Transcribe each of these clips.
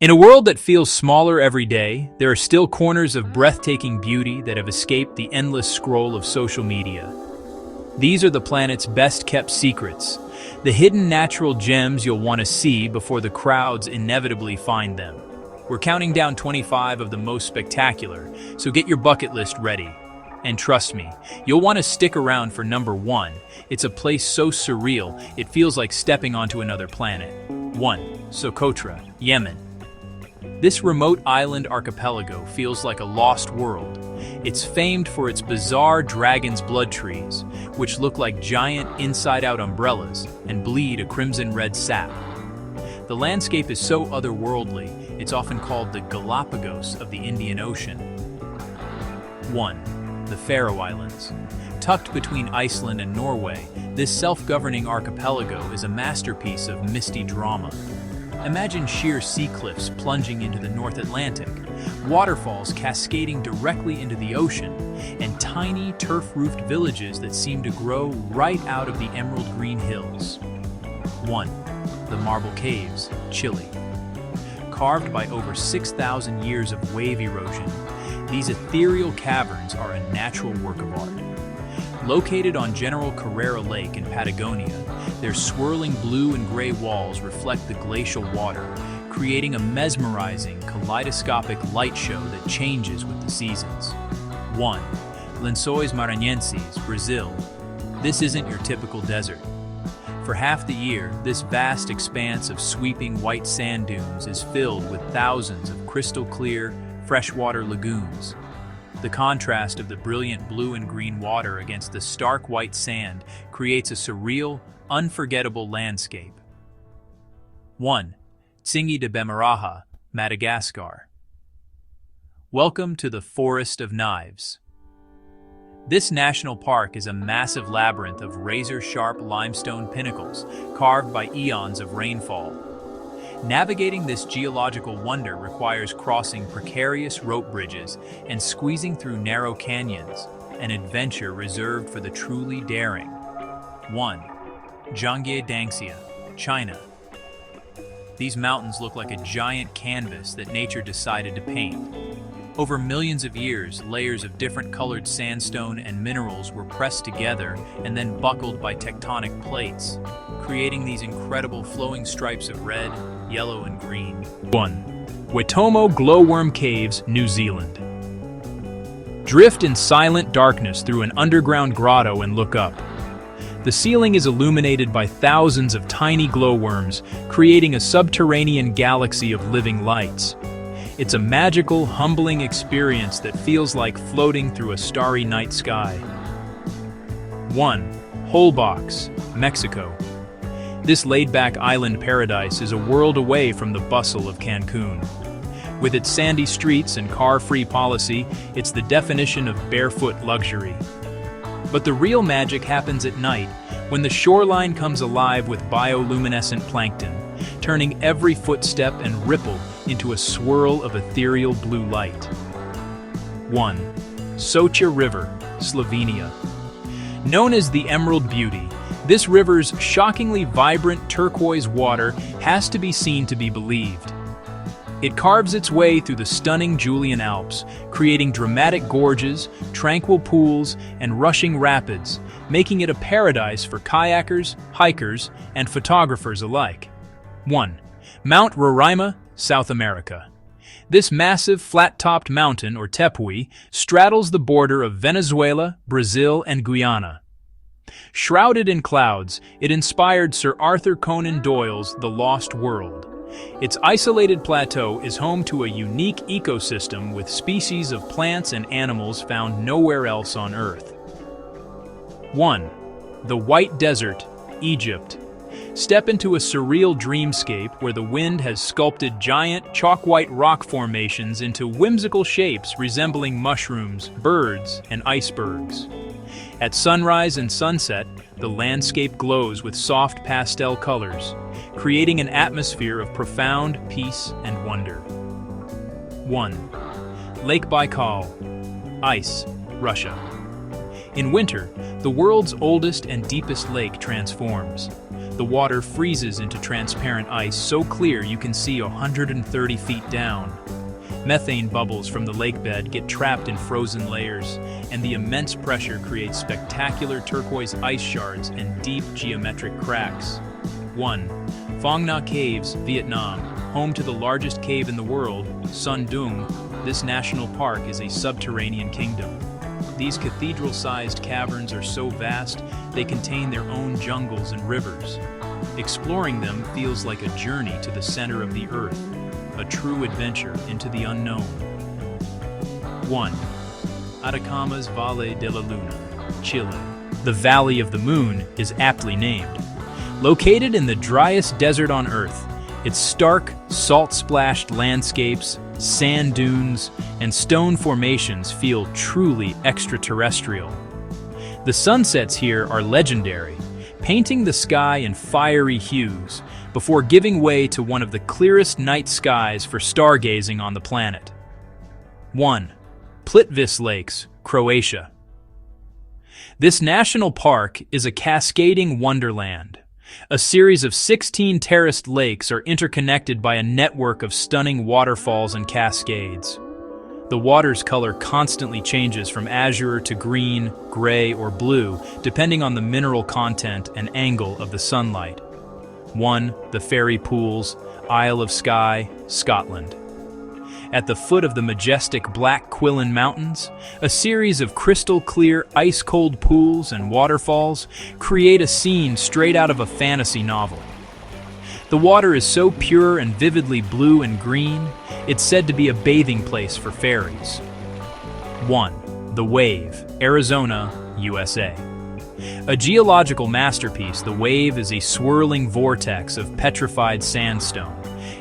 In a world that feels smaller every day, there are still corners of breathtaking beauty that have escaped the endless scroll of social media. These are the planet's best-kept secrets, the hidden natural gems you'll want to see before the crowds inevitably find them. We're counting down 25 of the most spectacular, so get your bucket list ready. And trust me, you'll want to stick around for number 1. It's a place so surreal, it feels like stepping onto another planet. 1. Socotra, Yemen. This remote island archipelago feels like a lost world. It's famed for its bizarre dragon's blood trees, which look like giant inside-out umbrellas and bleed a crimson-red sap. The landscape is so otherworldly, it's often called the Galapagos of the Indian Ocean. 1. The Faroe Islands. Tucked between Iceland and Norway, this self-governing archipelago is a masterpiece of misty drama. Imagine sheer sea cliffs plunging into the North Atlantic, waterfalls cascading directly into the ocean, and tiny turf-roofed villages that seem to grow right out of the emerald green hills. 1. The Marble Caves, Chile. Carved by over 6,000 years of wave erosion, these ethereal caverns are a natural work of art. Located on General Carrera Lake in Patagonia, their swirling blue and gray walls reflect the glacial water, creating a mesmerizing, kaleidoscopic light show that changes with the seasons. 1. Lençóis Maranhenses, Brazil. This isn't your typical desert. For half the year, this vast expanse of sweeping white sand dunes is filled with thousands of crystal-clear, freshwater lagoons. The contrast of the brilliant blue and green water against the stark white sand creates a surreal, unforgettable landscape. 1. Tsingy de Bemaraha, Madagascar. Welcome to the Forest of Knives. This national park is a massive labyrinth of razor-sharp limestone pinnacles carved by eons of rainfall. Navigating this geological wonder requires crossing precarious rope bridges and squeezing through narrow canyons, an adventure reserved for the truly daring. 1. Zhangye Dangxia, China. These mountains look like a giant canvas that nature decided to paint. Over millions of years, layers of different colored sandstone and minerals were pressed together and then buckled by tectonic plates, creating these incredible flowing stripes of red, yellow, and green. 1. Wetomo Glowworm Caves, New Zealand. Drift in silent darkness through an underground grotto and look up. The ceiling is illuminated by thousands of tiny glowworms, creating a subterranean galaxy of living lights. It's a magical, humbling experience that feels like floating through a starry night sky. 1. Holbox, Mexico. This laid-back island paradise is a world away from the bustle of Cancun. With its sandy streets and car-free policy, it's the definition of barefoot luxury. But the real magic happens at night, when the shoreline comes alive with bioluminescent plankton, turning every footstep and ripple into a swirl of ethereal blue light. 1. Socha River, Slovenia. Known as the Emerald Beauty, this river's shockingly vibrant turquoise water has to be seen to be believed. It carves its way through the stunning Julian Alps, creating dramatic gorges, tranquil pools, and rushing rapids, making it a paradise for kayakers, hikers, and photographers alike. 1. Mount Roraima, South America. This massive flat-topped mountain, or tepui, straddles the border of Venezuela, Brazil, and Guyana. Shrouded in clouds, it inspired Sir Arthur Conan Doyle's The Lost World. Its isolated plateau is home to a unique ecosystem with species of plants and animals found nowhere else on Earth. 1. The White Desert, Egypt. Step into a surreal dreamscape where the wind has sculpted giant, chalk-white rock formations into whimsical shapes resembling mushrooms, birds, and icebergs. At sunrise and sunset, the landscape glows with soft pastel colors, creating an atmosphere of profound peace and wonder. 1. Lake Baikal, Ice, Russia. In winter, the world's oldest and deepest lake transforms. the water freezes into transparent ice so clear you can see 130 feet down. Methane bubbles from the lakebed get trapped in frozen layers, and the immense pressure creates spectacular turquoise ice shards and deep geometric cracks. 1. Phong Nha Caves, Vietnam. Home to the largest cave in the world, Son Doong, this national park is a subterranean kingdom. These cathedral-sized caverns are so vast, they contain their own jungles and rivers. Exploring them feels like a journey to the center of the earth, a true adventure into the unknown. 1. Atacama's Valle de la Luna, Chile. The Valley of the Moon is aptly named. Located in the driest desert on Earth, its stark, salt-splashed landscapes, sand dunes, and stone formations feel truly extraterrestrial. The sunsets here are legendary, painting the sky in fiery hues before giving way to one of the clearest night skies for stargazing on the planet. 1. Plitvice Lakes, Croatia. This national park is a cascading wonderland. A series of 16 terraced lakes are interconnected by a network of stunning waterfalls and cascades. The water's color constantly changes from azure to green, gray, or blue, depending on the mineral content and angle of the sunlight. 1. The Fairy Pools, Isle of Skye, Scotland. At the foot of the majestic Black Quillan Mountains, a series of crystal-clear, ice-cold pools and waterfalls create a scene straight out of a fantasy novel. The water is so pure and vividly blue and green, it's said to be a bathing place for fairies. 1. The Wave, Arizona, USA. A geological masterpiece, the Wave is a swirling vortex of petrified sandstone.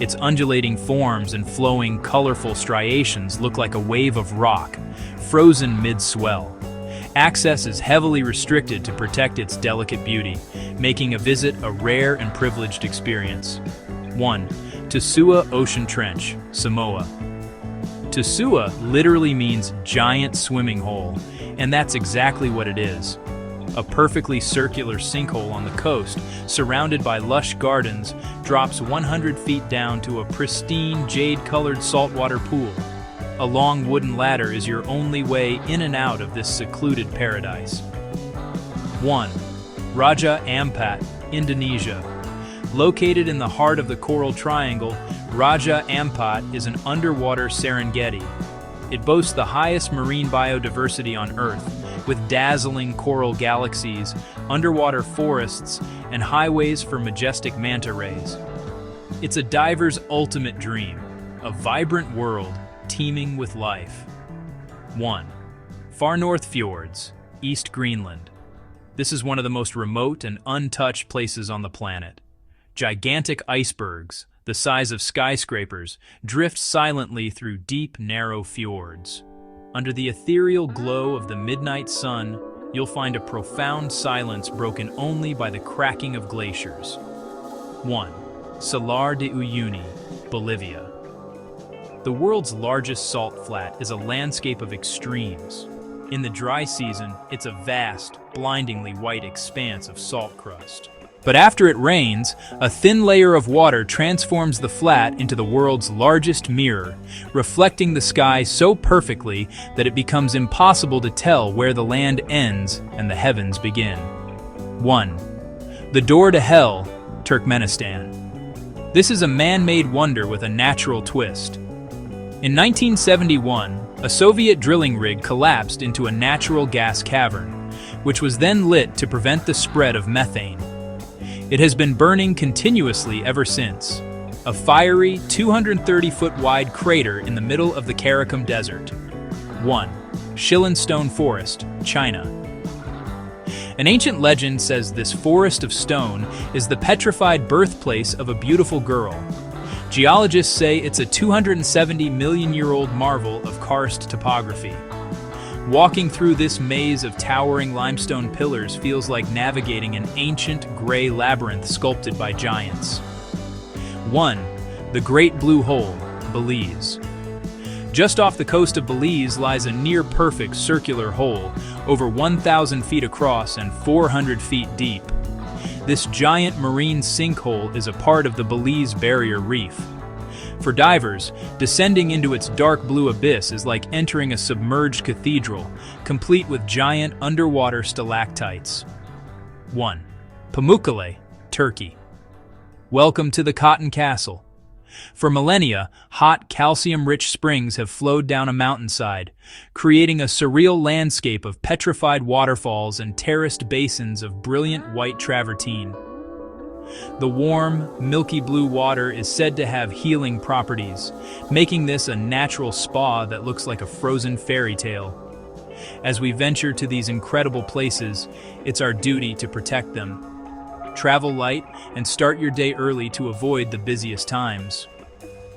Its undulating forms and flowing, colorful striations look like a wave of rock, frozen mid-swell. Access is heavily restricted to protect its delicate beauty, making a visit a rare and privileged experience. 1. Tusua Ocean Trench, Samoa. Tusua literally means giant swimming hole, and that's exactly what it is. A perfectly circular sinkhole on the coast, surrounded by lush gardens, drops 100 feet down to a pristine, jade-colored saltwater pool. A long wooden ladder is your only way in and out of this secluded paradise. 1. Raja Ampat, Indonesia. Located in the heart of the Coral Triangle, Raja Ampat is an underwater Serengeti. It boasts the highest marine biodiversity on Earth, with dazzling coral galaxies, underwater forests, and highways for majestic manta rays. It's a diver's ultimate dream, a vibrant world teeming with life. 1. Far North Fjords, East Greenland. This is one of the most remote and untouched places on the planet. Gigantic icebergs, the size of skyscrapers, drift silently through deep, narrow fjords. Under the ethereal glow of the midnight sun, you'll find a profound silence broken only by the cracking of glaciers. 1. Salar de Uyuni, Bolivia. The world's largest salt flat is a landscape of extremes. In the dry season, it's a vast, blindingly white expanse of salt crust. But after it rains, a thin layer of water transforms the flat into the world's largest mirror, reflecting the sky so perfectly that it becomes impossible to tell where the land ends and the heavens begin. 1. The Door to Hell, Turkmenistan. This is a man-made wonder with a natural twist. In 1971, a Soviet drilling rig collapsed into a natural gas cavern, which was then lit to prevent the spread of methane. It has been burning continuously ever since, a fiery 230-foot-wide crater in the middle of the Karakum Desert. 1. Shilin Forest, China. An ancient legend says this forest of stone is the petrified birthplace of a beautiful girl. Geologists say it's a 270-million-year-old marvel of karst topography. Walking through this maze of towering limestone pillars feels like navigating an ancient gray labyrinth sculpted by giants. 1. The Great Blue Hole, Belize. Just off the coast of Belize lies a near-perfect circular hole, over 1,000 feet across and 400 feet deep. This giant marine sinkhole is a part of the Belize Barrier Reef. For divers, descending into its dark blue abyss is like entering a submerged cathedral, complete with giant underwater stalactites. 1. Pamukkale, Turkey. Welcome to the Cotton Castle. For millennia, hot, calcium-rich springs have flowed down a mountainside, creating a surreal landscape of petrified waterfalls and terraced basins of brilliant white travertine. The warm, milky blue water is said to have healing properties, making this a natural spa that looks like a frozen fairy tale. As we venture to these incredible places, it's our duty to protect them. Travel light and start your day early to avoid the busiest times.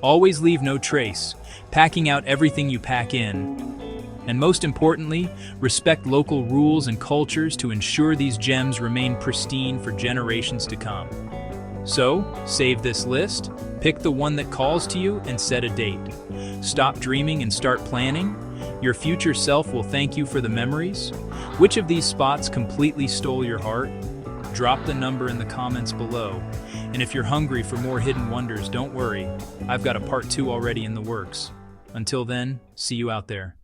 Always leave no trace, packing out everything you pack in. And most importantly, respect local rules and cultures to ensure these gems remain pristine for generations to come. So, save this list, pick the one that calls to you, and set a date. Stop dreaming and start planning. Your future self will thank you for the memories. Which of these spots completely stole your heart? Drop the number in the comments below. And if you're hungry for more hidden wonders, don't worry. I've got a part 2 already in the works. Until then, see you out there.